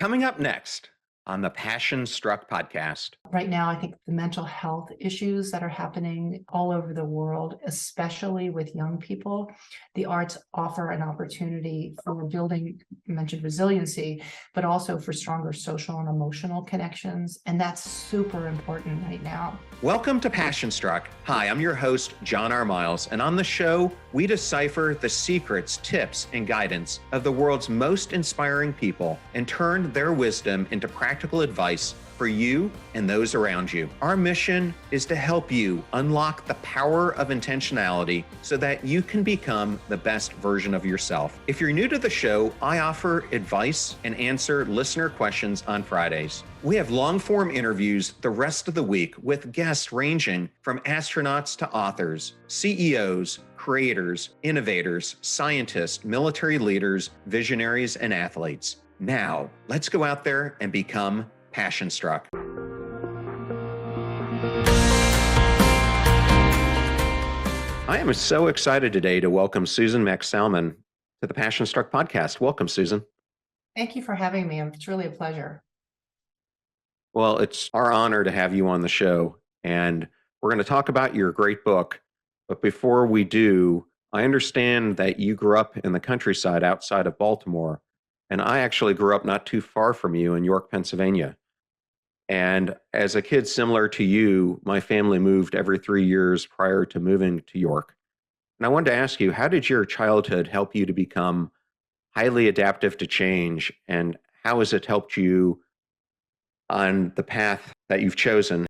Coming up next on the Passion Struck podcast. Right now, I think the mental health issues that are happening all over the world, especially with young people, the arts offer an opportunity for building, you mentioned resiliency, but also for stronger social and emotional connections. And that's super important right now. Welcome to Passion Struck. Hi, I'm your host, John R. Miles, and on the show, we decipher the secrets, tips, and guidance of the world's most inspiring people and turn their wisdom into practical advice for you and those around you. Our mission is to help you unlock the power of intentionality so that you can become the best version of yourself. If you're new to the show, I offer advice and answer listener questions on Fridays. We have long-form interviews the rest of the week with guests ranging from astronauts to authors, CEOs, creators, innovators, scientists, military leaders, visionaries, and athletes. Now, let's go out there and become Passion Struck. I am so excited today to welcome Susan Magsamen to the Passion Struck podcast. Welcome, Susan. Thank you for having me. It's really a pleasure. Well, it's our honor to have you on the show, and we're going to talk about your great book. But before we do, I understand that you grew up in the countryside outside of Baltimore, and I actually grew up not too far from you in York, Pennsylvania. And as a kid similar to you, my family moved every 3 years prior to moving to York. And I wanted to ask you, how did your childhood help you to become highly adaptive to change? And how has it helped you on the path that you've chosen?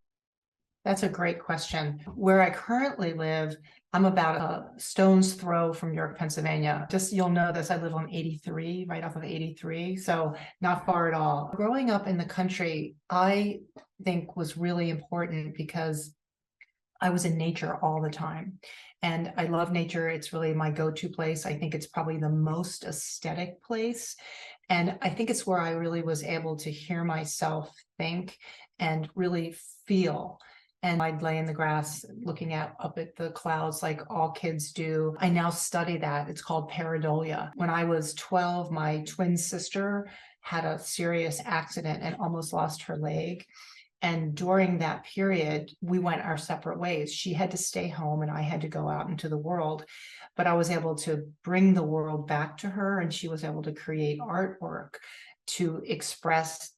That's a great question. Where I currently live, I'm about a stone's throw from York, Pennsylvania. Just, you'll know this, I live on 83, right off of 83, so not far at all. Growing up in the country, I think was really important because I was in nature all the time. And I love nature. It's really my go-to place. I think it's probably the most aesthetic place. And I think it's where I really was able to hear myself think and really feel. And I'd lay in the grass looking up at the clouds like all kids do. I now study that. It's called pareidolia. When I was 12, my twin sister had a serious accident and almost lost her leg. And during that period, we went our separate ways. She had to stay home and I had to go out into the world. But I was able to bring the world back to her, and she was able to create artwork to express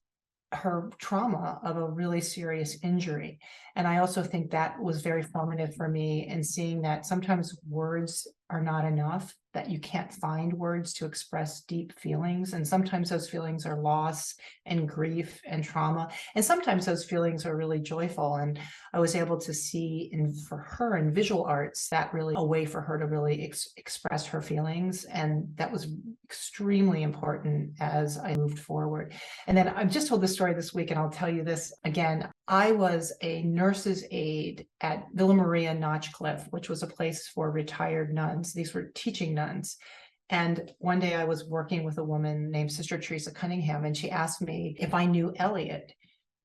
her trauma of a really serious injury. And I also think that was very formative for me in seeing that sometimes words are not enough, that you can't find words to express deep feelings. And sometimes those feelings are loss and grief and trauma. And sometimes those feelings are really joyful. And I was able to see for her in visual arts, that really a way for her to really express her feelings. And that was extremely important as I moved forward. And then I've just told this story this week, and I'll tell you this again. I was a nurse's aide at Villa Maria Notchcliffe, which was a place for retired nuns. These were teaching nuns. And one day I was working with a woman named Sister Teresa Cunningham, and she asked me if I knew Eliot.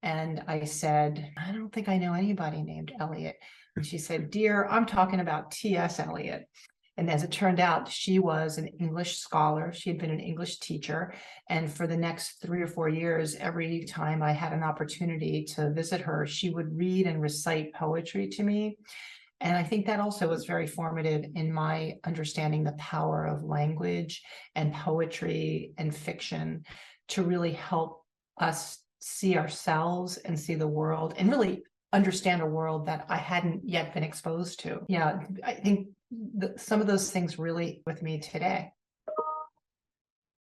And I said, I don't think I know anybody named Eliot. And she said, dear, I'm talking about T.S. Eliot. And as it turned out, she was an English scholar. She had been an English teacher. And for the next 3 or 4 years, every time I had an opportunity to visit her, she would read and recite poetry to me. And I think that also was very formative in my understanding the power of language and poetry and fiction to really help us see ourselves and see the world and really understand a world that I hadn't yet been exposed to. Yeah, I think some of those things really with me today.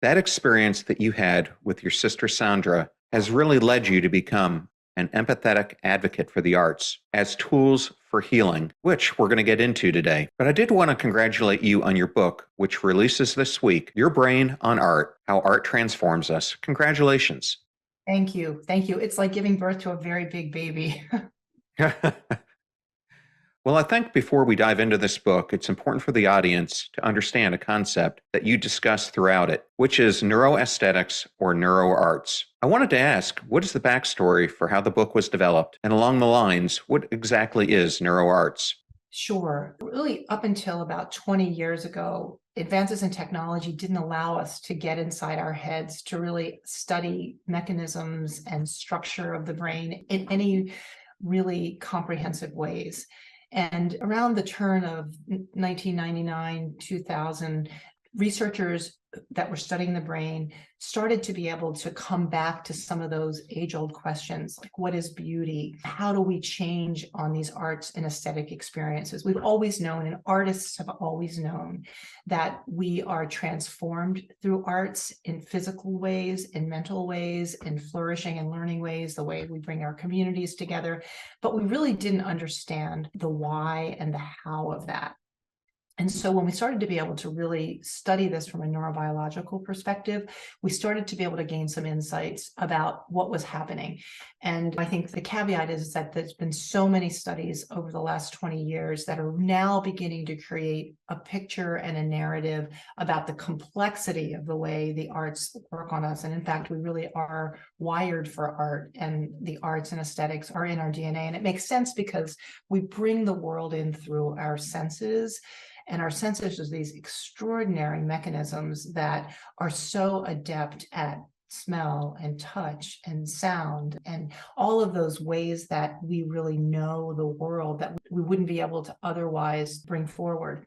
That experience that you had with your sister Sandra has really led you to become an empathetic advocate for the arts as tools for healing, which we're going to get into today. But I did want to congratulate you on your book, which releases this week, Your Brain on Art, How Art Transforms Us. Congratulations. Thank you. Thank you. It's like giving birth to a very big baby. Well, I think before we dive into this book, it's important for the audience to understand a concept that you discuss throughout it, which is neuro-aesthetics or neuro-arts. I wanted to ask, what is the backstory for how the book was developed? And along the lines, what exactly is neuro-arts? Sure. Really, up until about 20 years ago, advances in technology didn't allow us to get inside our heads to really study mechanisms and structure of the brain in any really comprehensive ways. And around the turn of 1999, 2000, researchers that were studying the brain started to be able to come back to some of those age-old questions, like what is beauty? How do we change on these arts and aesthetic experiences? We've always known, and artists have always known, that we are transformed through arts in physical ways, in mental ways, in flourishing and learning ways, the way we bring our communities together. But we really didn't understand the why and the how of that. And so when we started to be able to really study this from a neurobiological perspective, we started to be able to gain some insights about what was happening. And I think the caveat is that there's been so many studies over the last 20 years that are now beginning to create a picture and a narrative about the complexity of the way the arts work on us. And in fact, we really are wired for art, and the arts and aesthetics are in our DNA. And it makes sense because we bring the world in through our senses. And our senses are these extraordinary mechanisms that are so adept at smell and touch and sound and all of those ways that we really know the world that we wouldn't be able to otherwise bring forward.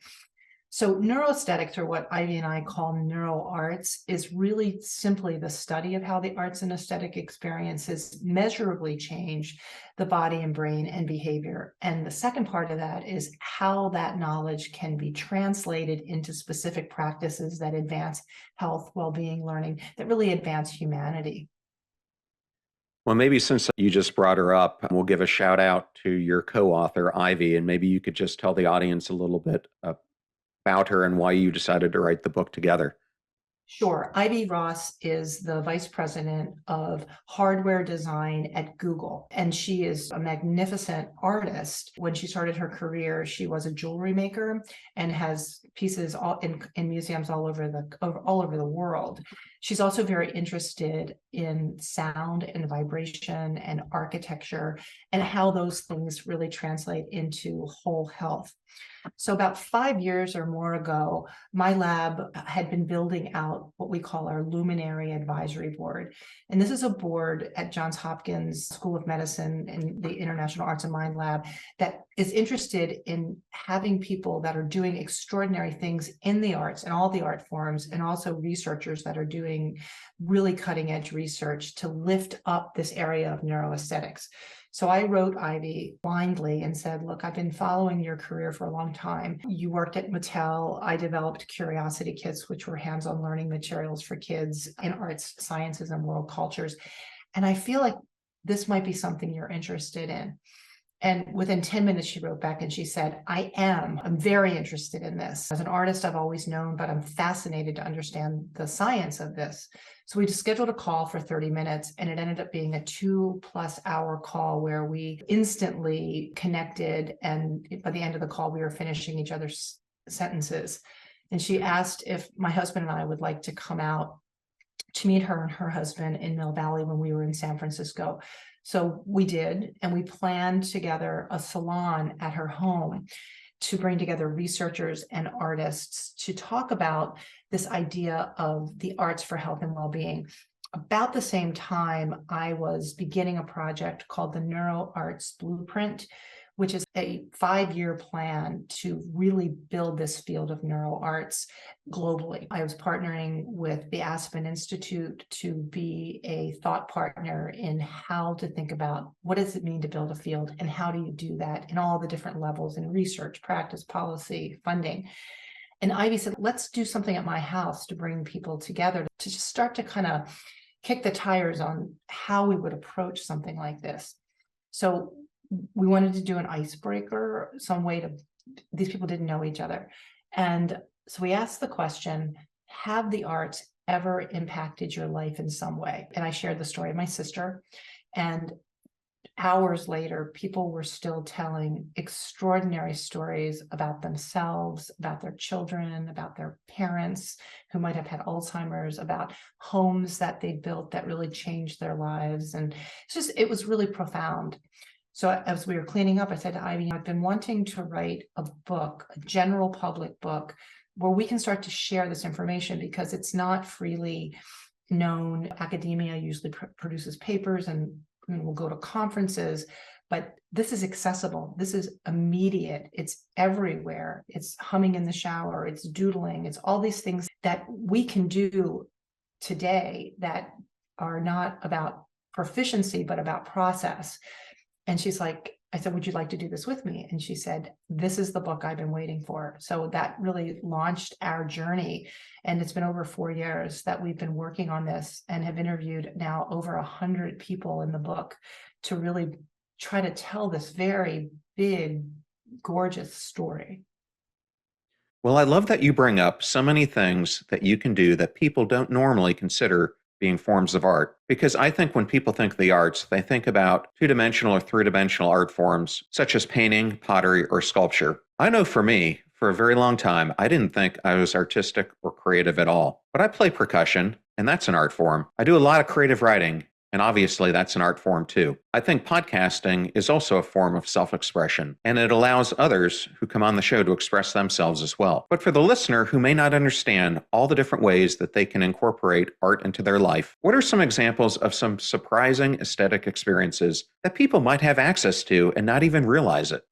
So neuroaesthetics, or what Ivy and I call neuro-arts, is really simply the study of how the arts and aesthetic experiences measurably change the body and brain and behavior. And the second part of that is how that knowledge can be translated into specific practices that advance health, well-being, learning, that really advance humanity. Well, maybe since you just brought her up, we'll give a shout out to your co-author, Ivy, and maybe you could just tell the audience a little bit about her and why you decided to write the book together. Sure. Ivy Ross is the vice president of hardware design at Google, and she is a magnificent artist. When she started her career, she was a jewelry maker and has pieces all in museums all over the world. She's also very interested in sound and vibration and architecture and how those things really translate into whole health. So about 5 years or more ago, my lab had been building out what we call our Luminary Advisory Board. And this is a board at Johns Hopkins School of Medicine and the International Arts and Mind Lab that is interested in having people that are doing extraordinary things in the arts and all the art forms, and also researchers that are doing really cutting edge research to lift up this area of neuroaesthetics. So I wrote Ivy blindly and said, look, I've been following your career for a long time. You worked at Mattel. I developed Curiosity Kits, which were hands-on learning materials for kids in arts, sciences, and world cultures. And I feel like this might be something you're interested in. And within 10 minutes, she wrote back and she said, I'm very interested in this. As an artist, I've always known, but I'm fascinated to understand the science of this. So we just scheduled a call for 30 minutes, and it ended up being a 2+ hour call where we instantly connected. And by the end of the call, we were finishing each other's sentences. And she asked if my husband and I would like to come out to meet her and her husband in Mill Valley when we were in San Francisco. So we did, and we planned together a salon at her home to bring together researchers and artists to talk about this idea of the arts for health and well-being. About the same time, I was beginning a project called the Neuro-Arts Blueprint, which is a 5-year plan to really build this field of neuro-arts globally. I was partnering with the Aspen Institute to be a thought partner in how to think about what does it mean to build a field, and how do you do that in all the different levels in research, practice, policy, funding. And Ivy said, let's do something at my house to bring people together to just start to kind of kick the tires on how we would approach something like this. So we wanted to do an icebreaker, some way to, these people didn't know each other. And so we asked the question, have the arts ever impacted your life in some way? And I shared the story of my sister. And hours later, people were still telling extraordinary stories about themselves, about their children, about their parents who might have had Alzheimer's, about homes that they built that really changed their lives. And it was really profound. So as we were cleaning up, I said to Ivy, I've been wanting to write a book, a general public book, where we can start to share this information because it's not freely known. Academia usually produces papers and we'll go to conferences, but this is accessible. This is immediate. It's everywhere. It's humming in the shower. It's doodling. It's all these things that we can do today that are not about proficiency, but about process. And she's like, I said, would you like to do this with me? And she said, this is the book I've been waiting for. So that really launched our journey. And it's been over 4 years that we've been working on this and have interviewed now over 100 people in the book to really try to tell this very big, gorgeous story. Well, I love that you bring up so many things that you can do that people don't normally consider being forms of art. Because I think when people think of the arts, they think about two-dimensional or three-dimensional art forms, such as painting, pottery, or sculpture. I know for me, for a very long time, I didn't think I was artistic or creative at all. But I play percussion, and that's an art form. I do a lot of creative writing, and obviously that's an art form too. I think podcasting is also a form of self-expression, and it allows others who come on the show to express themselves as well. But for the listener who may not understand all the different ways that they can incorporate art into their life, what are some examples of some surprising aesthetic experiences that people might have access to and not even realize it?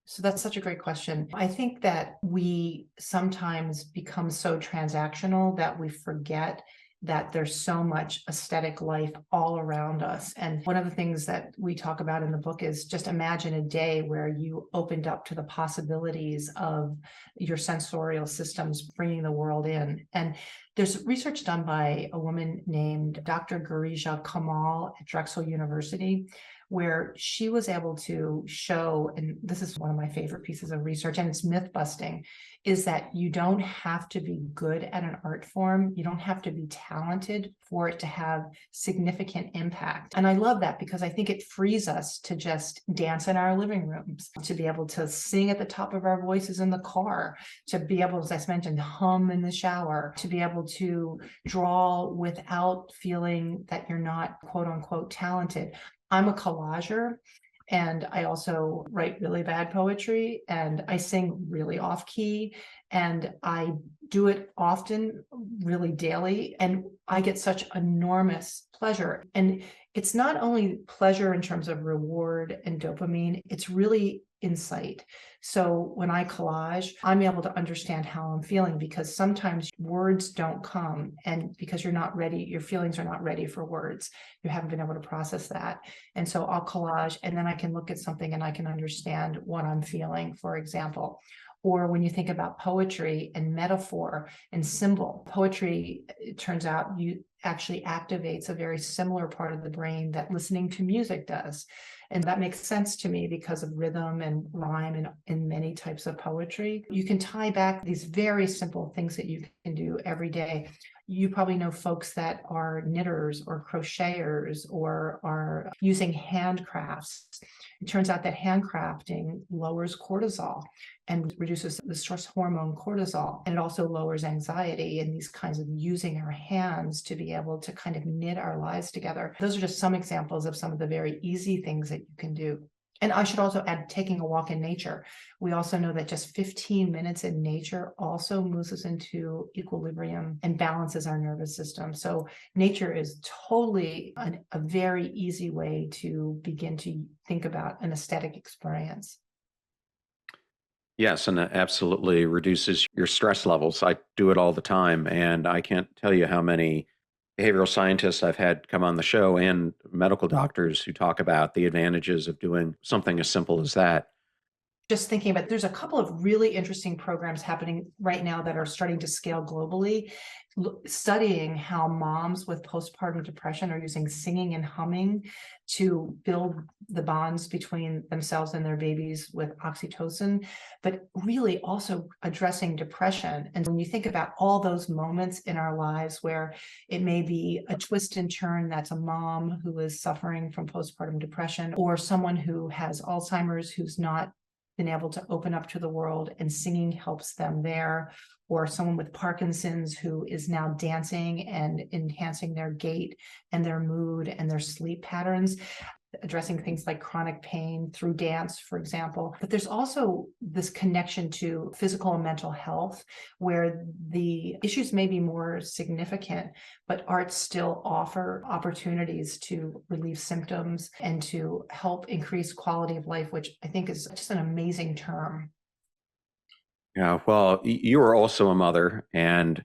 So that's such a great question. I think that we sometimes become so transactional that we forget that there's so much aesthetic life all around us. And one of the things that we talk about in the book is just imagine a day where you opened up to the possibilities of your sensorial systems bringing the world in. And there's research done by a woman named Dr. Garija Kamal at Drexel University, where she was able to show, and this is one of my favorite pieces of research, and it's myth busting, is that you don't have to be good at an art form. You don't have to be talented for it to have significant impact. And I love that because I think it frees us to just dance in our living rooms, to be able to sing at the top of our voices in the car, to be able, as I mentioned, hum in the shower, to be able to draw without feeling that you're not quote unquote talented. I'm a collager, and I also write really bad poetry, and I sing really off key, and I do it often, really daily, and I get such enormous pleasure. And it's not only pleasure in terms of reward and dopamine, it's really insight. So when I collage, I'm able to understand how I'm feeling because sometimes words don't come, and because you're not ready, your feelings are not ready for words. You haven't been able to process that. And so I'll collage, and then I can look at something and I can understand what I'm feeling, for example. Or when you think about poetry and metaphor and symbol, poetry, it turns out, you actually activates a very similar part of the brain that listening to music does. And that makes sense to me because of rhythm and rhyme in many types of poetry. You can tie back these very simple things that you can do every day. You probably know folks that are knitters or crocheters or are using handcrafts. It turns out that handcrafting lowers cortisol and reduces the stress hormone cortisol. And it also lowers anxiety and these kinds of using our hands to be able to kind of knit our lives together. Those are just some examples of some of the very easy things that you can do. And I should also add taking a walk in nature. We also know that just 15 minutes in nature also moves us into equilibrium and balances our nervous system. So nature is totally a very easy way to begin to think about an aesthetic experience. Yes, and it absolutely reduces your stress levels. I do it all the time, and I can't tell you how many behavioral scientists I've had come on the show and medical doctors who talk about the advantages of doing something as simple as that. Just thinking about, there's a couple of really interesting programs happening right now that are starting to scale globally, studying how moms with postpartum depression are using singing and humming to build the bonds between themselves and their babies with oxytocin, but really also addressing depression. And when you think about all those moments in our lives where it may be a twist and turn, that's a mom who is suffering from postpartum depression, or someone who has Alzheimer's who's not been able to open up to the world, and singing helps them there, or someone with Parkinson's who is now dancing and enhancing their gait and their mood and their sleep patterns. addressing things like chronic pain through dance, for example. But there's also this connection to physical and mental health, where the issues may be more significant, but arts still offer opportunities to relieve symptoms and to help increase quality of life, which I think is just an amazing term. Yeah, well, you are also a mother, and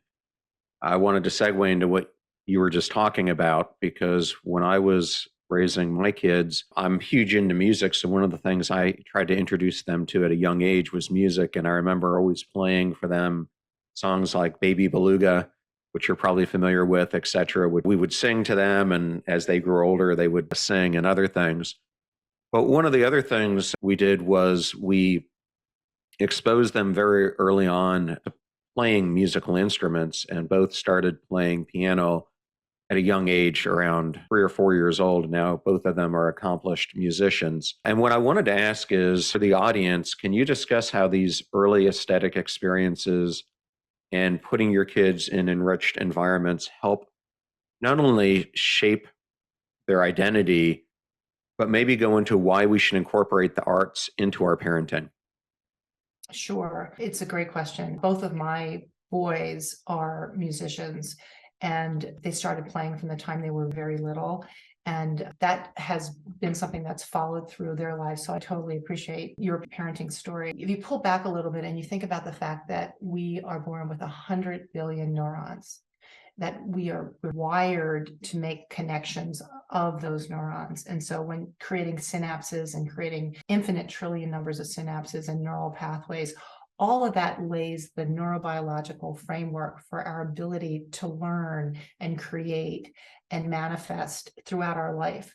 I wanted to segue into what you were just talking about because when I was raising my kids, I'm huge into music. So one of the things I tried to introduce them to at a young age was music. And I remember always playing for them songs like Baby Beluga, which you're probably familiar with, et cetera. We would sing to them. And as they grew older, they would sing and other things. But one of the other things we did was we exposed them very early on to playing musical instruments and both started playing piano at a young age, around 3 or 4 years old. Now, both of them are accomplished musicians. And what I wanted to ask is for the audience, can you discuss how these early aesthetic experiences and putting your kids in enriched environments help not only shape their identity, but maybe go into why we should incorporate the arts into our parenting? Sure. It's a great question. Both of my boys are musicians and they started playing from the time they were very little. And that has been something that's followed through their lives. So I totally appreciate your parenting story. If you pull back a little bit and you think about the fact that we are born with 100 billion neurons, that we are wired to make connections of those neurons. And so when creating synapses and creating infinite trillion numbers of synapses and neural pathways, all of that lays the neurobiological framework for our ability to learn and create and manifest throughout our life.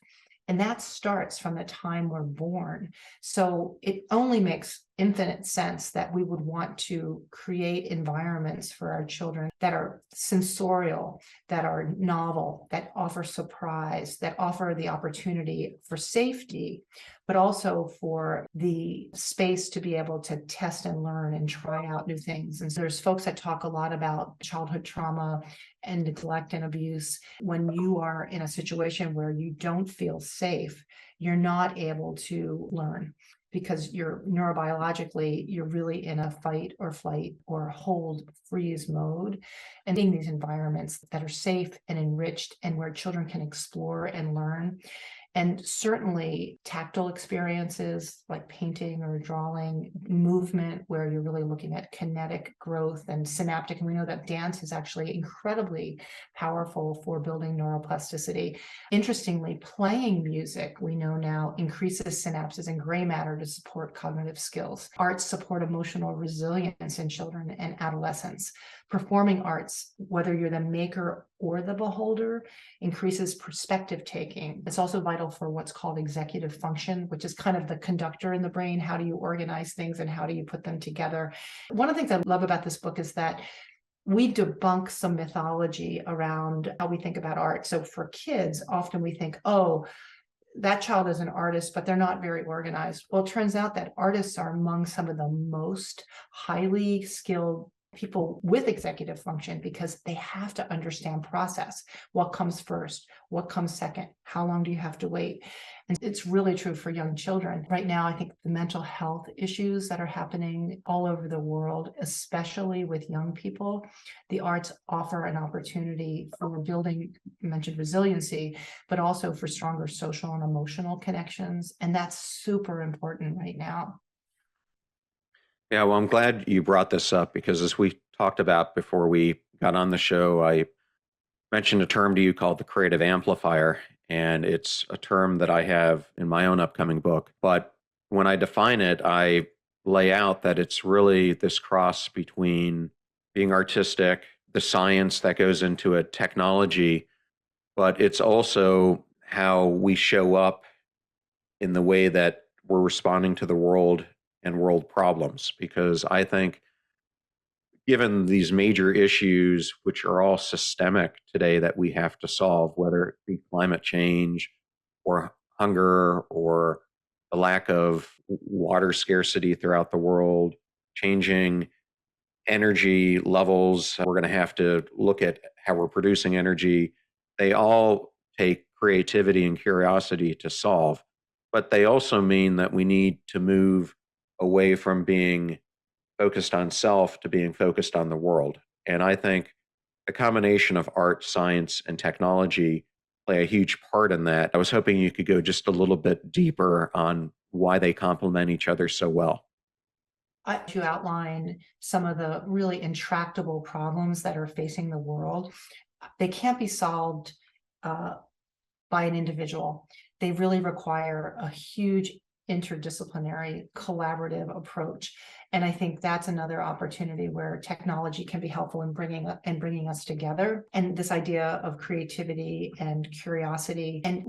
And that starts from the time we're born. So it only makes infinite sense that we would want to create environments for our children that are sensorial, that are novel, that offer surprise, that offer the opportunity for safety, but also for the space to be able to test and learn and try out new things. And so there's folks that talk a lot about childhood trauma and neglect and abuse. When you are in a situation where you don't feel safe, you're not able to learn because you're neurobiologically, you're really in a fight or flight or hold freeze mode. And in these environments that are safe and enriched and where children can explore and learn. And certainly tactile experiences like painting or drawing, movement, where you're really looking at kinetic growth and synaptic. And we know that dance is actually incredibly powerful for building neuroplasticity. Interestingly, playing music, we know now, increases synapses and gray matter to support cognitive skills. Arts support emotional resilience in children and adolescents. Performing arts, whether you're the maker or the beholder, increases perspective taking. It's also vital for what's called executive function, which is kind of the conductor in the brain. How do you organize things and how do you put them together? One of the things I love about this book is that we debunk some mythology around how we think about art. So for kids, often we think, oh, that child is an artist, but they're not very organized. Well, it turns out that artists are among some of the most highly skilled people with executive function because they have to understand process. What comes first? What comes second? How long do you have to wait? And it's really true for young children. Right now, I think the mental health issues that are happening all over the world, especially with young people, the arts offer an opportunity for building, you mentioned resiliency, but also for stronger social and emotional connections. And that's super important right now. Yeah, well, I'm glad you brought this up because as we talked about before we got on the show, I mentioned a term to you called the creative amplifier. And it's a term that I have in my own upcoming book. But when I define it, I lay out that it's really this cross between being artistic, the science that goes into it, technology, but it's also how we show up in the way that we're responding to the world and world problems. Because I think, given these major issues, which are all systemic today that we have to solve, whether it be climate change or hunger or the lack of water scarcity throughout the world, changing energy levels, we're going to have to look at how we're producing energy. They all take creativity and curiosity to solve, but they also mean that we need to move away from being focused on self to being focused on the world. And I think the combination of art, science, and technology play a huge part in that. I was hoping you could go just a little bit deeper on why they complement each other so well. To outline some of the really intractable problems that are facing the world, they can't be solved by an individual. They really require a huge interdisciplinary collaborative approach. And I think that's another opportunity where technology can be helpful in bringing us together. And this idea of creativity and curiosity, and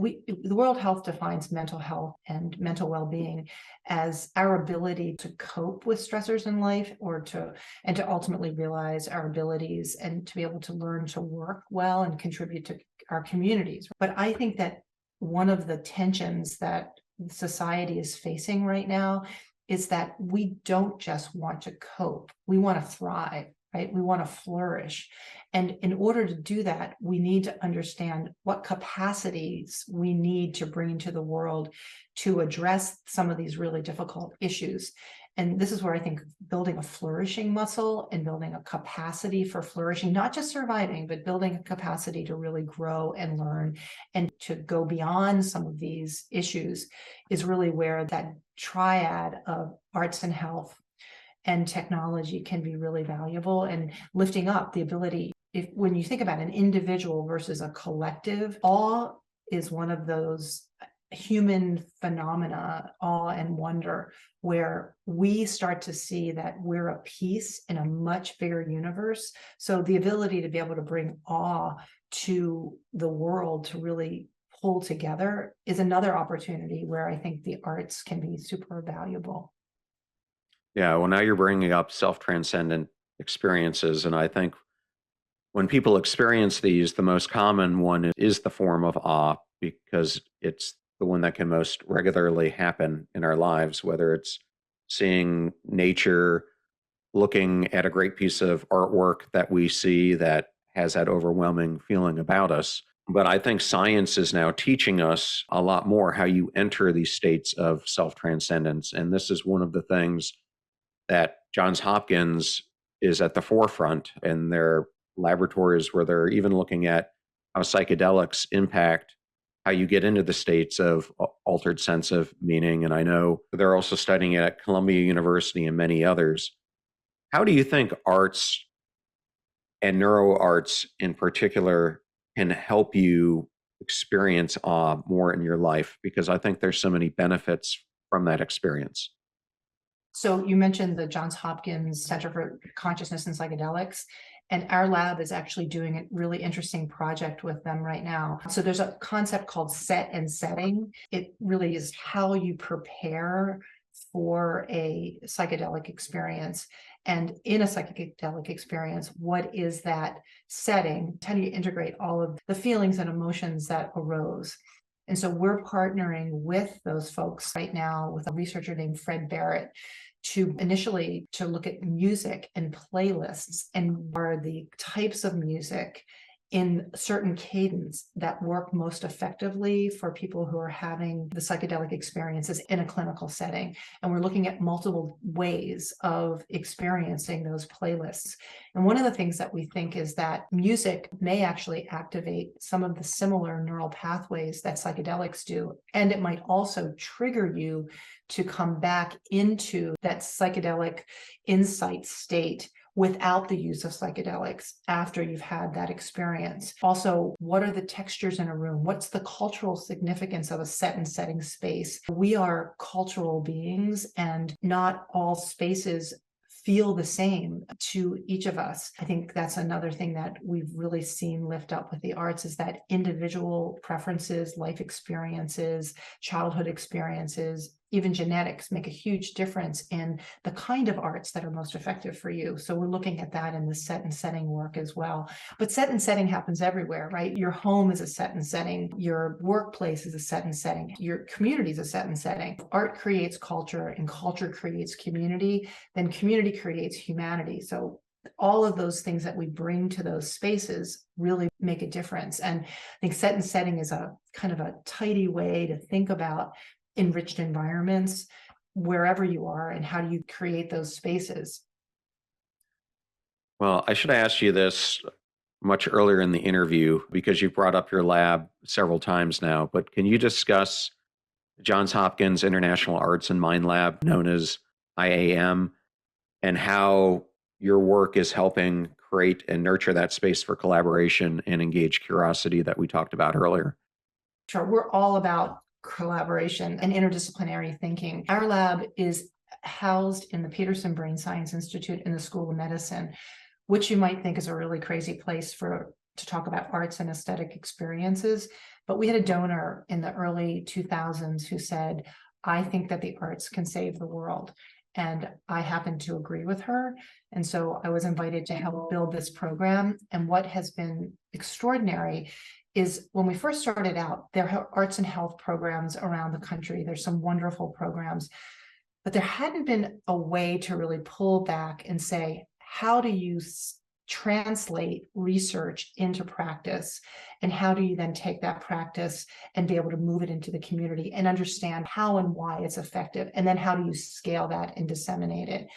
the World Health defines mental health and mental well-being as our ability to cope with stressors in life, and to ultimately realize our abilities and to be able to learn to work well and contribute to our communities. But I think that one of the tensions that society is facing right now is that we don't just want to cope, we want to thrive, right? We want to flourish. And in order to do that, we need to understand what capacities we need to bring to the world to address some of these really difficult issues. And this is where I think building a flourishing muscle and building a capacity for flourishing, not just surviving, but building a capacity to really grow and learn and to go beyond some of these issues is really where that triad of arts and health and technology can be really valuable, and lifting up the ability. When you think about an individual versus a collective, awe is one of those human phenomena, awe and wonder, where we start to see that we're a piece in a much bigger universe. So the ability to be able to bring awe to the world to really pull together is another opportunity where I think the arts can be super valuable. Yeah, well, now you're bringing up self transcendent experiences. And I think when people experience these, the most common one is the form of awe, because it's the one that can most regularly happen in our lives, whether it's seeing nature, looking at a great piece of artwork that we see that has that overwhelming feeling about us. But I think science is now teaching us a lot more how you enter these states of self transcendence. And this is one of the things that Johns Hopkins is at the forefront in their laboratories, where they're even looking at how psychedelics impact how you get into the states of altered sense of meaning. And I know they're also studying it at Columbia University and many others. How do you think arts and neuro-arts in particular can help you experience awe more in your life? Because I think there's so many benefits from that experience. So you mentioned the Johns Hopkins Center for Consciousness and Psychedelics, and our lab is actually doing a really interesting project with them right now. So there's a concept called set and setting. It really is how you prepare for a psychedelic experience. And in a psychedelic experience, what is that setting? How do you integrate all of the feelings and emotions that arose? And so we're partnering with those folks right now with a researcher named Fred Barrett to initially to look at music and playlists, and are the types of music in certain cadence that work most effectively for people who are having the psychedelic experiences in a clinical setting. And we're looking at multiple ways of experiencing those playlists. And one of the things that we think is that music may actually activate some of the similar neural pathways that psychedelics do. And it might also trigger you to come back into that psychedelic insight state without the use of psychedelics after you've had that experience. Also, what are the textures in a room? What's the cultural significance of a set and setting space? We are cultural beings, and not all spaces feel the same to each of us. I think that's another thing that we've really seen lift up with the arts, is that individual preferences, life experiences, childhood experiences, even genetics make a huge difference in the kind of arts that are most effective for you. So we're looking at that in the set and setting work as well. But set and setting happens everywhere, right? Your home is a set and setting. Your workplace is a set and setting. Your community is a set and setting. Art creates culture, and culture creates community. Then community creates humanity. So all of those things that we bring to those spaces really make a difference. And I think set and setting is a kind of a tidy way to think about enriched environments wherever you are, and how do you create those spaces. Well, I should have asked you this much earlier in the interview because you brought up your lab several times now, but can you discuss Johns Hopkins International Arts and Mind Lab, known as IAM, and how your work is helping create and nurture that space for collaboration and engage curiosity that we talked about earlier? Sure, we're all about collaboration and interdisciplinary thinking. Our lab is housed in the Peterson Brain Science Institute in the School of Medicine, which you might think is a really crazy place to talk about arts and aesthetic experiences. But we had a donor in the early 2000s who said, I think that the arts can save the world. And I happen to agree with her. And so I was invited to help build this program. And what has been extraordinary is when we first started out, there are arts and health programs around the country. There's some wonderful programs, but there hadn't been a way to really pull back and say, how do you translate research into practice? And how do you then take that practice and be able to move it into the community and understand how and why it's effective? And then how do you scale that and disseminate it?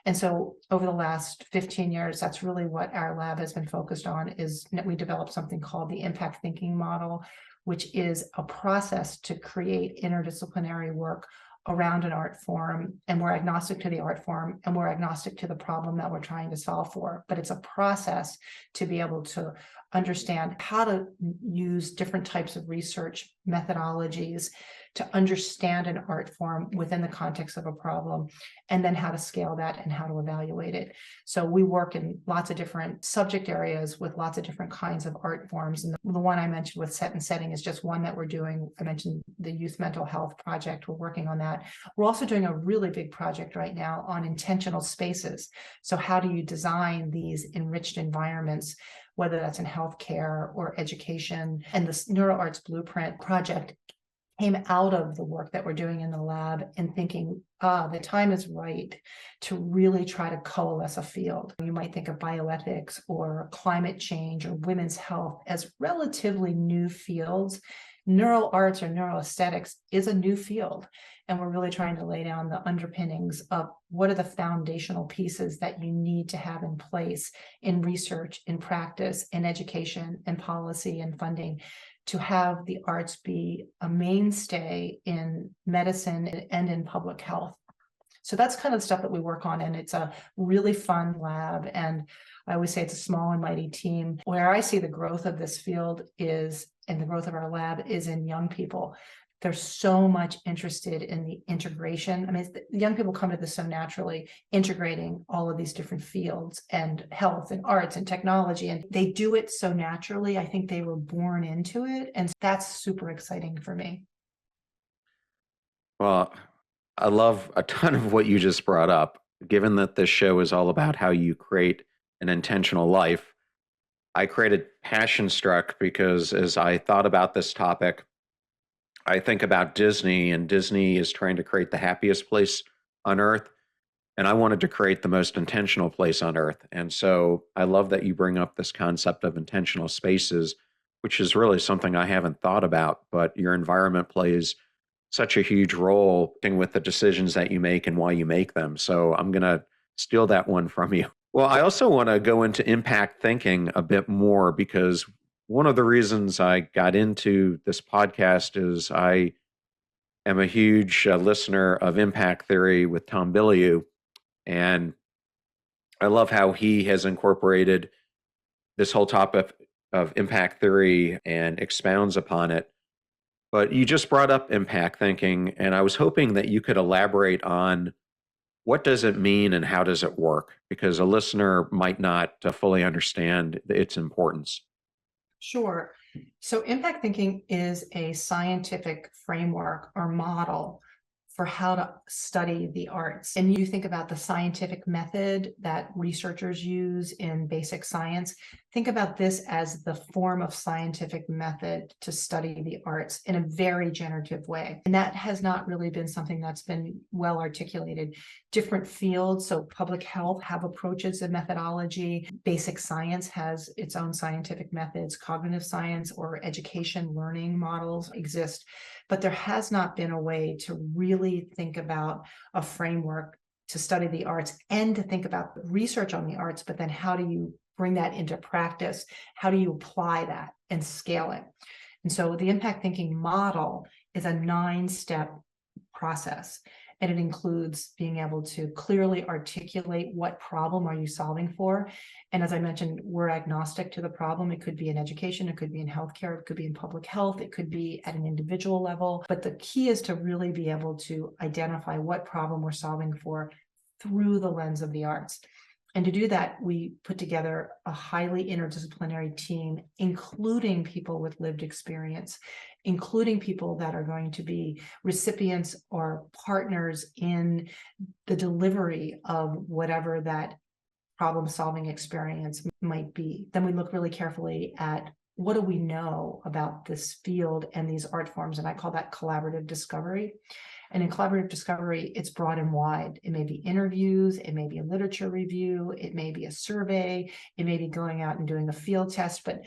And so over the last 15 years, that's really what our lab has been focused on, is that we developed something called the impact thinking model, which is a process to create interdisciplinary work around an art form. And we're agnostic to the art form, and we're agnostic to the problem that we're trying to solve for. But it's a process to be able to understand how to use different types of research methodologies to understand an art form within the context of a problem, and then how to scale that and how to evaluate it. So we work in lots of different subject areas with lots of different kinds of art forms. And the one I mentioned with set and setting is just one that we're doing. I mentioned the Youth Mental Health Project. We're working on that. We're also doing a really big project right now on intentional spaces. So how do you design these enriched environments, whether that's in healthcare or education? And this neuro-arts blueprint project came out of the work that we're doing in the lab and thinking, the time is right to really try to coalesce a field. You might think of bioethics or climate change or women's health as relatively new fields. Neuro-arts or neuro-aesthetics is a new field. And we're really trying to lay down the underpinnings of what are the foundational pieces that you need to have in place in research, in practice, in education, and policy and funding, to have the arts be a mainstay in medicine and in public health. So that's kind of the stuff that we work on, and it's a really fun lab. And I always say it's a small and mighty team. Where I see the growth of this field is, and the growth of our lab is, in young people. They're so much interested in the integration. I mean, young people come to this so naturally, integrating all of these different fields and health and arts and technology, and they do it so naturally. I think they were born into it, and that's super exciting for me. Well, I love a ton of what you just brought up. Given that this show is all about how you create an intentional life, I created Passion Struck because as I thought about this topic, I think about Disney, and Disney is trying to create the happiest place on earth. And I wanted to create the most intentional place on earth. And so I love that you bring up this concept of intentional spaces, which is really something I haven't thought about, but your environment plays such a huge role in with the decisions that you make and why you make them. So I'm going to steal that one from you. Well, I also want to go into impact thinking a bit more because one of the reasons I got into this podcast is I am a huge listener of impact theory with Tom Bilyeu, and I love how he has incorporated this whole topic of impact theory and expounds upon it. But you just brought up impact thinking, and I was hoping that you could elaborate on what does it mean and how does it work? Because a listener might not fully understand its importance. Sure. So impact thinking is a scientific framework or model for how to study the arts. And you think about the scientific method that researchers use in basic science. Think about this as the form of scientific method to study the arts in a very generative way. And that has not really been something that's been well articulated. Different fields, so public health have approaches and methodology. Basic science has its own scientific methods. Cognitive science or education learning models exist. But there has not been a way to really think about a framework to study the arts and to think about research on the arts, but then how do you bring that into practice? How do you apply that and scale it? And so the impact thinking model is a 9-step process. And it includes being able to clearly articulate what problem are you solving for. And as I mentioned, we're agnostic to the problem. It could be in education, it could be in healthcare, it could be in public health, it could be at an individual level. But the key is to really be able to identify what problem we're solving for through the lens of the arts. And to do that, we put together a highly interdisciplinary team, including people with lived experience, including people that are going to be recipients or partners in the delivery of whatever that problem-solving experience might be. Then we look really carefully at what do we know about this field and these art forms, and I call that collaborative discovery. And in collaborative discovery, it's broad and wide. It may be interviews, it may be a literature review, it may be a survey, it may be going out and doing a field test, but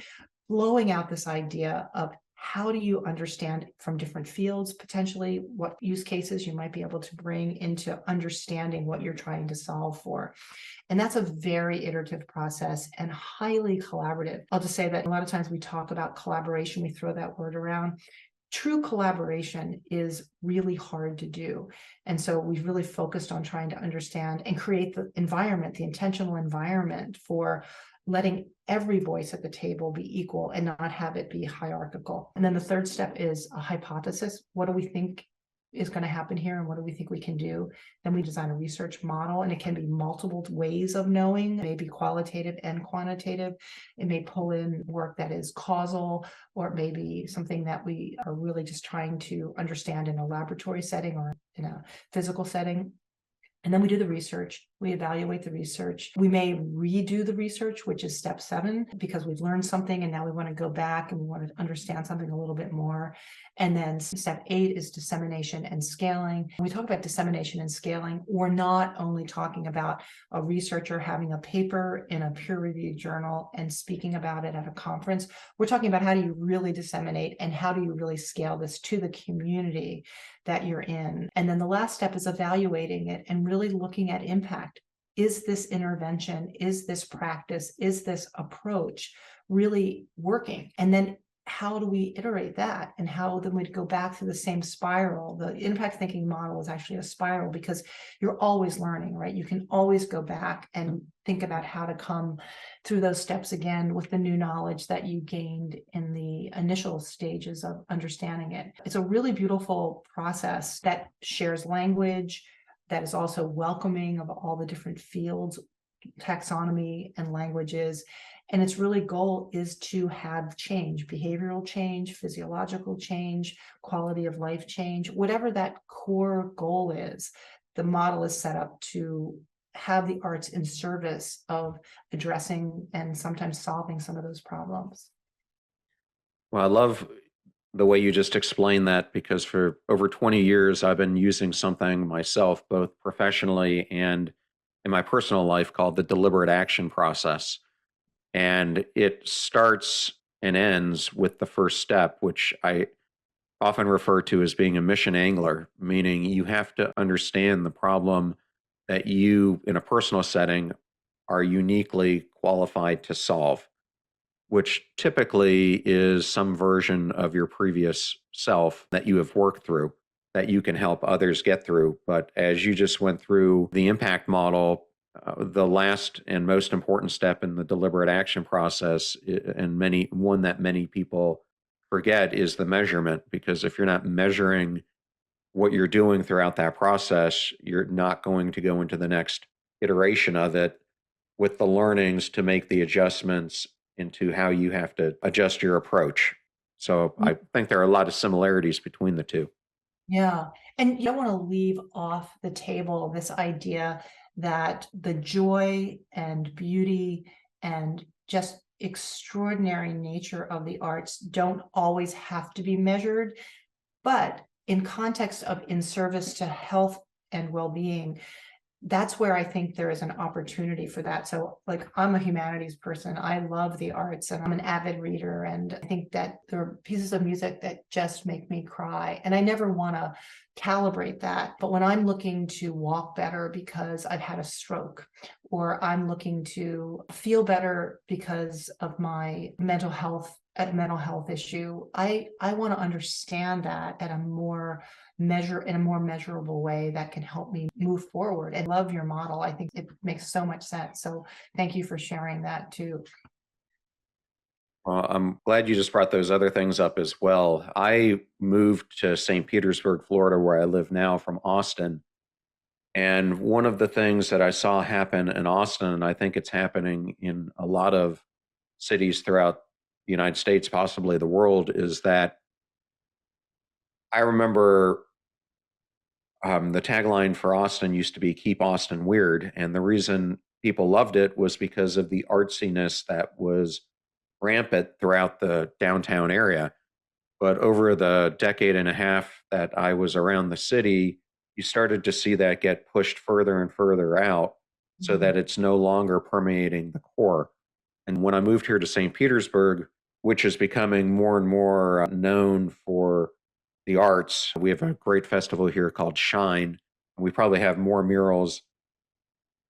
blowing out this idea of how do you understand from different fields, potentially what use cases you might be able to bring into understanding what you're trying to solve for. And that's a very iterative process and highly collaborative. I'll just say that a lot of times we talk about collaboration, we throw that word around. True collaboration is really hard to do. And so we've really focused on trying to understand and create the environment, the intentional environment for letting every voice at the table be equal and not have it be hierarchical. And then the third step is a hypothesis. What do we think is going to happen here and what do we think we can do? Then we design a research model, and it can be multiple ways of knowing. It may be qualitative and quantitative. It may pull in work that is causal, or it may be something that we are really just trying to understand in a laboratory setting or in a physical setting. And then we do the research, we evaluate the research. We may redo the research, which is step 7, because we've learned something and now we want to go back and we want to understand something a little bit more. And then step 8 is dissemination and scaling. When we talk about dissemination and scaling, we're not only talking about a researcher having a paper in a peer-reviewed journal and speaking about it at a conference. We're talking about how do you really disseminate and how do you really scale this to the community that you're in. And then the last step is evaluating it and really looking at impact. Is this intervention, is this practice, is this approach really working? And then how do we iterate that? And how then we'd go back to the same spiral. The impact thinking model is actually a spiral because you're always learning, right? You can always go back and think about how to come through those steps again with the new knowledge that you gained in the initial stages of understanding it. It's a really beautiful process that shares language, that is also welcoming of all the different fields, taxonomy, and languages. And its really goal is to have change, behavioral change, physiological change, quality of life change, whatever that core goal is. The model is set up to have the arts in service of addressing and sometimes solving some of those problems. Well, I love the way you just explained that, because for over 20 years, I've been using something myself, both professionally and in my personal life, called the deliberate action process. And it starts and ends with the first step, which I often refer to as being a mission angler, meaning you have to understand the problem that you, in a personal setting, are uniquely qualified to solve, which typically is some version of your previous self that you have worked through, that you can help others get through. But as you just went through the impact model, the last and most important step in the deliberate action process, and one that many people forget, is the measurement. Because if you're not measuring what you're doing throughout that process, you're not going to go into the next iteration of it with the learnings to make the adjustments into how you have to adjust your approach. So I think there are a lot of similarities between the two. Yeah. And you don't want to leave off the table this idea that the joy and beauty and just extraordinary nature of the arts don't always have to be measured, but in context of in service to health and well-being, that's where I think there is an opportunity for that. So, like, I'm a humanities person. I love the arts and I'm an avid reader. And I think that there are pieces of music that just make me cry. And I never want to calibrate that. But when I'm looking to walk better because I've had a stroke, or I'm looking to feel better because of my mental health issue, I want to understand that at a more measurable way that can help me move forward. And love your model. I think it makes so much sense. So thank you for sharing that too. Well, I'm glad you just brought those other things up as well. I moved to St. Petersburg, Florida, where I live now from Austin. And one of the things that I saw happen in Austin, and I think it's happening in a lot of cities throughout the United States, possibly the world, is that I remember the tagline for Austin used to be "Keep Austin Weird." And the reason people loved it was because of the artsiness that was rampant throughout the downtown area. But over the decade and a half that I was around the city, you started to see that get pushed further and further out so Mhm. that it's no longer permeating the core. And when I moved here to St. Petersburg, which is becoming more and more known for the arts, we have a great festival here called Shine. We probably have more murals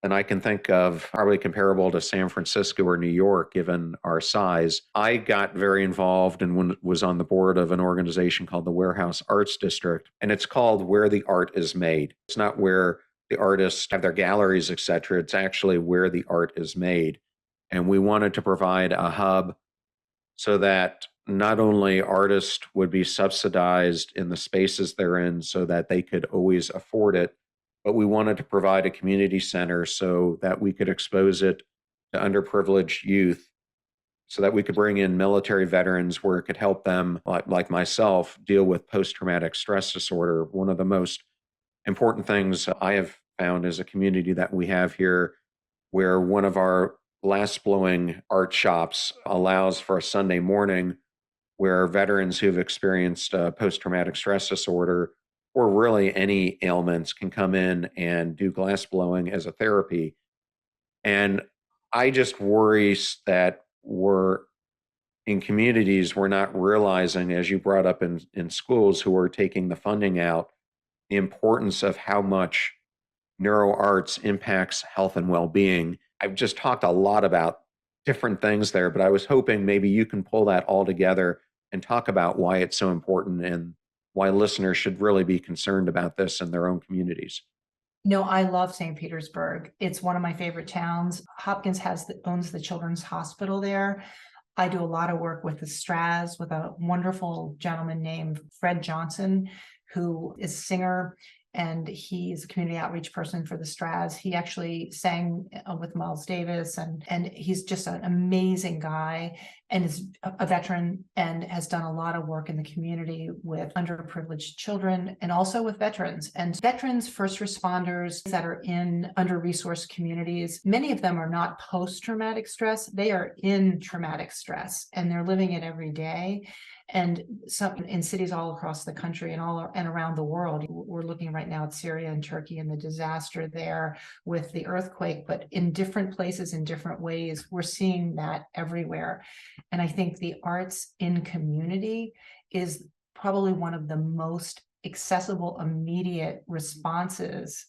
than I can think of, probably comparable to San Francisco or New York, given our size. I got very involved and was on the board of an organization called the Warehouse Arts District, and it's called Where the Art is Made. It's not where the artists have their galleries, etc. It's actually where the art is made. And we wanted to provide a hub so that not only artists would be subsidized in the spaces they're in so that they could always afford it, but we wanted to provide a community center so that we could expose it to underprivileged youth, so that we could bring in military veterans where it could help them, like myself, deal with post-traumatic stress disorder. One of the most important things I have found is a community that we have here where one of our glass blowing art shops allows for a Sunday morning where veterans who've experienced post traumatic stress disorder or really any ailments can come in and do glass blowing as a therapy. And I just worry that we're in communities, we're not realizing, as you brought up in schools who are taking the funding out, the importance of how much neuro-arts impacts health and well-being. I've just talked a lot about different things there, but I was hoping maybe you can pull that all together and talk about why it's so important and why listeners should really be concerned about this in their own communities. No, I love St. Petersburg. It's one of my favorite towns. Hopkins owns the Children's Hospital there. I do a lot of work with the Straz with a wonderful gentleman named Fred Johnson, who is a singer, and he's a community outreach person for the Straz. He actually sang with Miles Davis, and he's just an amazing guy and is a veteran and has done a lot of work in the community with underprivileged children and also with veterans. And veterans, first responders that are in under-resourced communities, many of them are not post-traumatic stress, they are in traumatic stress and they're living it every day. And some in cities all across the country and around the world. We're looking right now at Syria and Turkey and the disaster there with the earthquake, but in different places, in different ways, we're seeing that everywhere. And I think the arts in community is probably one of the most accessible, immediate responses,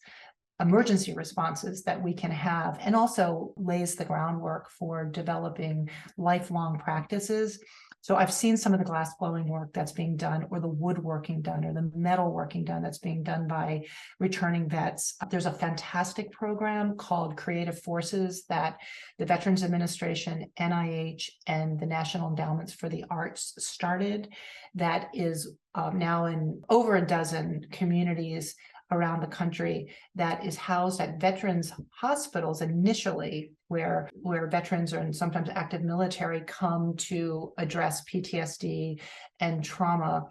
emergency responses that we can have, and also lays the groundwork for developing lifelong practices. So I've seen some of the glass blowing work that's being done, or the woodworking done, or the metal working done that's being done by returning vets. There's a fantastic program called Creative Forces that the Veterans Administration, NIH, and the National Endowments for the Arts started, that is now in over a dozen communities around the country, that is housed at veterans hospitals initially, where veterans and sometimes active military come to address PTSD and trauma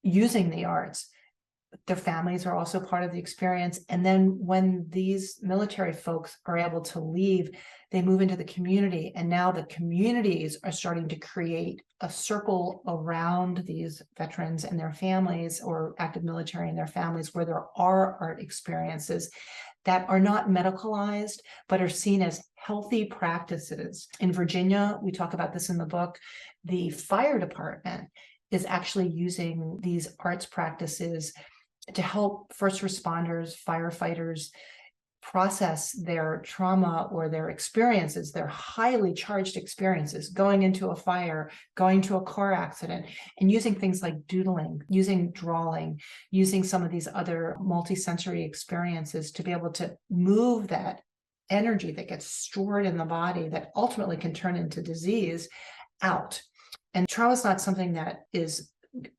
using the arts. Their families are also part of the experience. And then when these military folks are able to leave, they move into the community. And now the communities are starting to create a circle around these veterans and their families, or active military and their families, where there are art experiences that are not medicalized, but are seen as healthy practices. In Virginia, we talk about this in the book, the fire department is actually using these arts practices to help first responders, firefighters, process their trauma or their experiences, their highly charged experiences, going into a fire, going to a car accident, and using things like doodling, using drawing, using some of these other multisensory experiences to be able to move that energy that gets stored in the body that ultimately can turn into disease out. And trauma is not something that is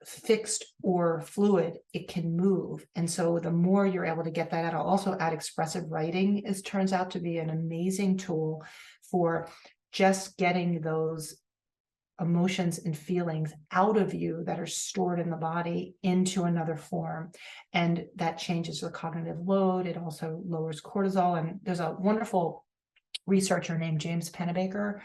fixed or fluid, it can move. And so the more you're able to get that out, I'll also add expressive writing turns out to be an amazing tool for just getting those emotions and feelings out of you that are stored in the body into another form. And that changes the cognitive load. It also lowers cortisol. And there's a wonderful researcher named James Pennebaker,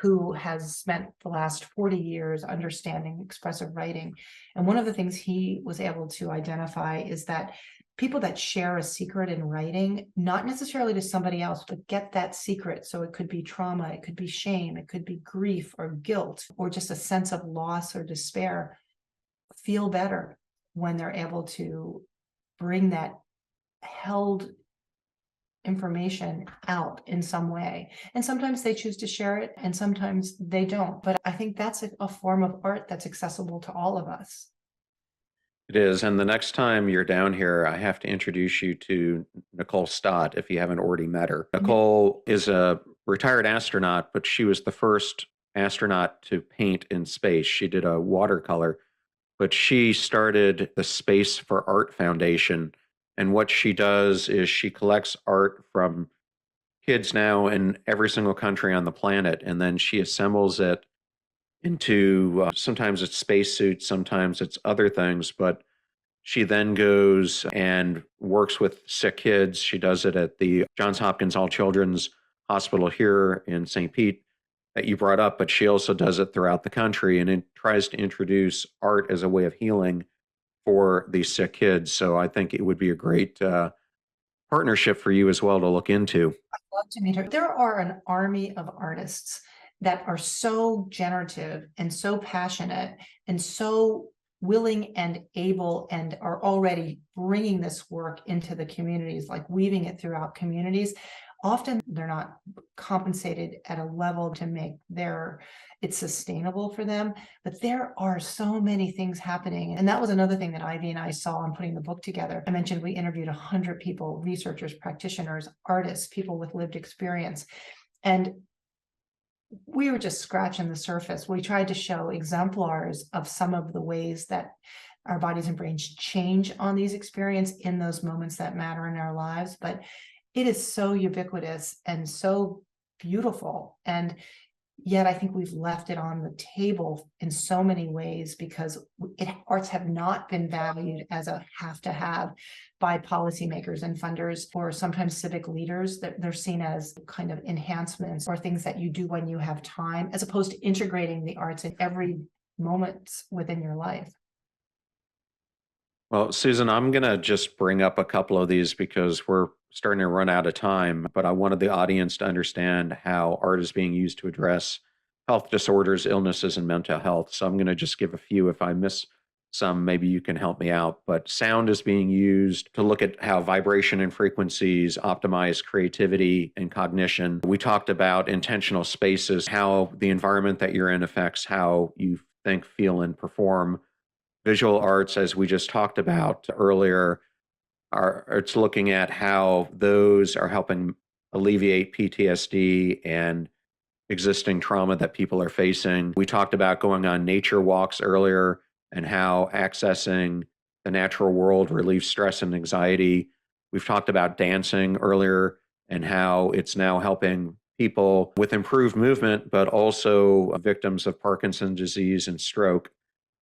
who has spent the last 40 years understanding expressive writing. And one of the things he was able to identify is that people that share a secret in writing, not necessarily to somebody else, but get that secret. So it could be trauma, it could be shame, it could be grief or guilt, or just a sense of loss or despair, feel better when they're able to bring that held information out in some way. And sometimes they choose to share it and sometimes they don't. But I think that's a form of art that's accessible to all of us. It is. And the next time you're down here, I have to introduce you to Nicole Stott if you haven't already met her. Nicole is a retired astronaut, but she was the first astronaut to paint in space. She did a watercolor, but she started the Space for Art Foundation. And what she does is she collects art from kids now in every single country on the planet, and then she assembles it into sometimes it's spacesuits, sometimes it's other things, but she then goes and works with sick kids. She does it at the Johns Hopkins All Children's Hospital here in St. Pete that you brought up, but she also does it throughout the country, and it tries to introduce art as a way of healing for these sick kids. So I think it would be a great partnership for you as well to look into. I'd love to meet her. There are an army of artists that are so generative and so passionate and so willing and able and are already bringing this work into the communities, like weaving it throughout communities. Often they're not compensated at a level to make it sustainable for them, but there are so many things happening. And that was another thing that Ivy and I saw in putting the book together. I mentioned we interviewed 100 people, researchers, practitioners, artists, people with lived experience. And we were just scratching the surface. We tried to show exemplars of some of the ways that our bodies and brains change on these experiences in those moments that matter in our lives. But it is so ubiquitous and so beautiful. And yet I think we've left it on the table in so many ways because arts have not been valued as a have to have by policymakers and funders or sometimes civic leaders. They're seen as kind of enhancements or things that you do when you have time, as opposed to integrating the arts in every moment within your life. Well, Susan, I'm going to just bring up a couple of these because we're starting to run out of time, but I wanted the audience to understand how art is being used to address health disorders, illnesses, and mental health. So I'm going to just give a few. If I miss some, maybe you can help me out. But sound is being used to look at how vibration and frequencies optimize creativity and cognition. We talked about intentional spaces, how the environment that you're in affects how you think, feel, and perform. Visual arts, as we just talked about earlier, it's looking at how those are helping alleviate PTSD and existing trauma that people are facing. We talked about going on nature walks earlier and how accessing the natural world relieves stress and anxiety. We've talked about dancing earlier and how it's now helping people with improved movement, but also victims of Parkinson's disease and stroke.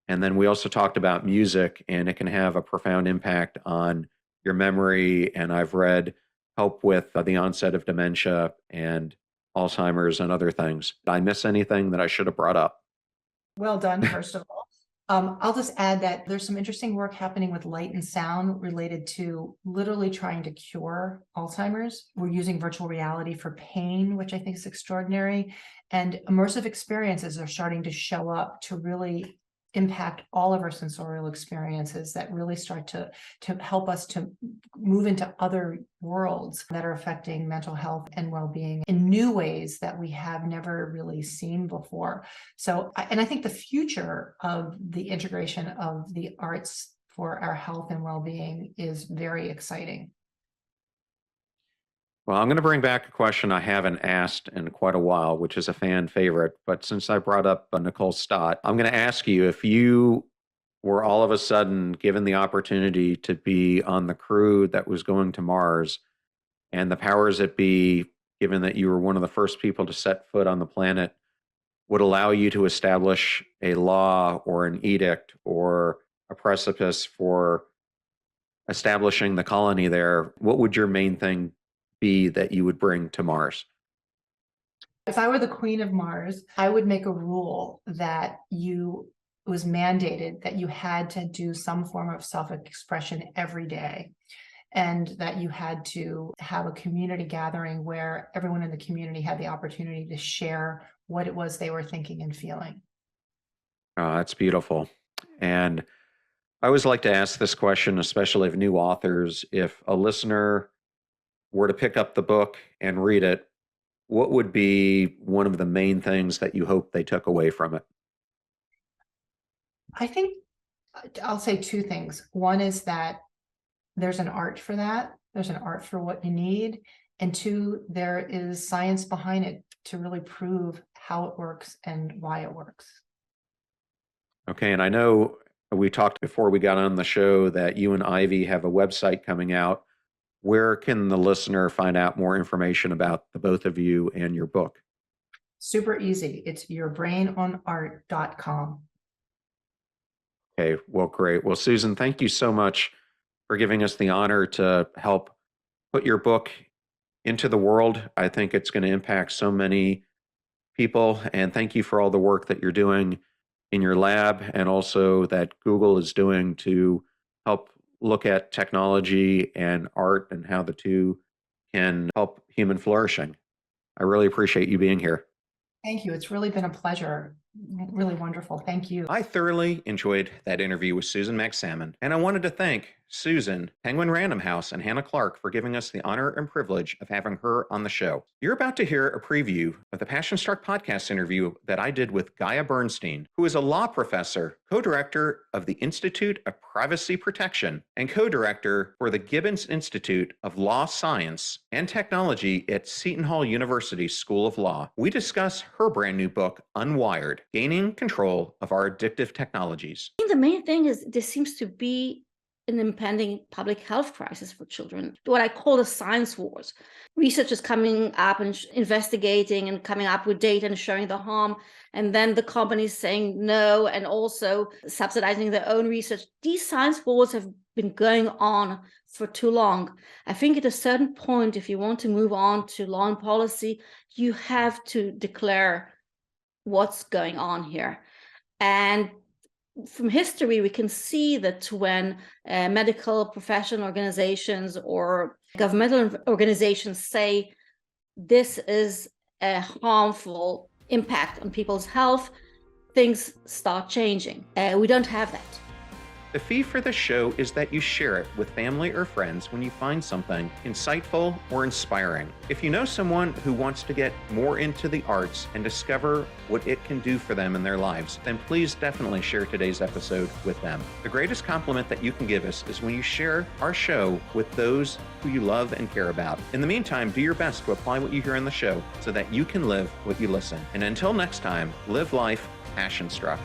And then we also talked about music, and it can have a profound impact on your memory. And I've read help with the onset of dementia and Alzheimer's and other things. Did I miss anything that I should have brought up? Well done, first of all. I'll just add that there's some interesting work happening with light and sound related to literally trying to cure Alzheimer's. We're using virtual reality for pain, which I think is extraordinary. And immersive experiences are starting to show up to really impact all of our sensorial experiences that really start to help us to move into other worlds that are affecting mental health and well-being in new ways that we have never really seen before. So, and I think the future of the integration of the arts for our health and well-being is very exciting. Well, I'm going to bring back a question I haven't asked in quite a while, which is a fan favorite. But since I brought up Nicole Stott, I'm going to ask you, if you were all of a sudden given the opportunity to be on the crew that was going to Mars, and the powers that be, given that you were one of the first people to set foot on the planet, would allow you to establish a law or an edict or a precipice for establishing the colony there, what would your main thing be that you would bring to Mars? If I were the queen of Mars, I would make a rule that it was mandated that you had to do some form of self-expression every day, and that you had to have a community gathering where everyone in the community had the opportunity to share what it was they were thinking and feeling. That's beautiful. And I always like to ask this question, especially of new authors. If a listener were to pick up the book and read it, what would be one of the main things that you hope they took away from it? I think I'll say two things. One is that there's an art for that. There's an art for what you need. And two, there is science behind it to really prove how it works and why it works. Okay. And I know we talked before we got on the show that you and Ivy have a website coming out. Where can the listener find out more information about the both of you and your book? Super easy. It's yourbrainonart.com. Okay, well, great. Well, Susan, thank you so much for giving us the honor to help put your book into the world. I think it's going to impact so many people. And thank you for all the work that you're doing in your lab, and also that Google is doing to help look at technology and art and how the two can help human flourishing. I really appreciate you being here. Thank you. It's really been a pleasure. Really wonderful. Thank you. I thoroughly enjoyed that interview with Susan Magsamen, and I wanted to thank Susan, Penguin Random House, and Hannah Clark for giving us the honor and privilege of having her on the show. You're about to hear a preview of the Passion Struck podcast interview that I did with Gaia Bernstein, who is a law professor, co-director of the Institute of Privacy Protection, and co-director for the Gibbons Institute of Law Science and Technology at Seton Hall University School of Law. We discuss her brand new book, Unwired: Gaining Control of Our Addictive Technologies. I think the main thing is there seems to be an impending public health crisis for children, what I call the science wars. Research is coming up and investigating and coming up with data and showing the harm, and then the companies saying no and also subsidizing their own research. These science wars have been going on for too long. I think at a certain point, if you want to move on to law and policy, you have to declare what's going on here. And from history, we can see that when medical professional organizations or governmental organizations say this is a harmful impact on people's health, things start changing. We don't have that. The fee for this show is that you share it with family or friends when you find something insightful or inspiring. If you know someone who wants to get more into the arts and discover what it can do for them in their lives, then please definitely share today's episode with them. The greatest compliment that you can give us is when you share our show with those who you love and care about. In the meantime, do your best to apply what you hear in the show so that you can live what you listen. And until next time, live life passion struck.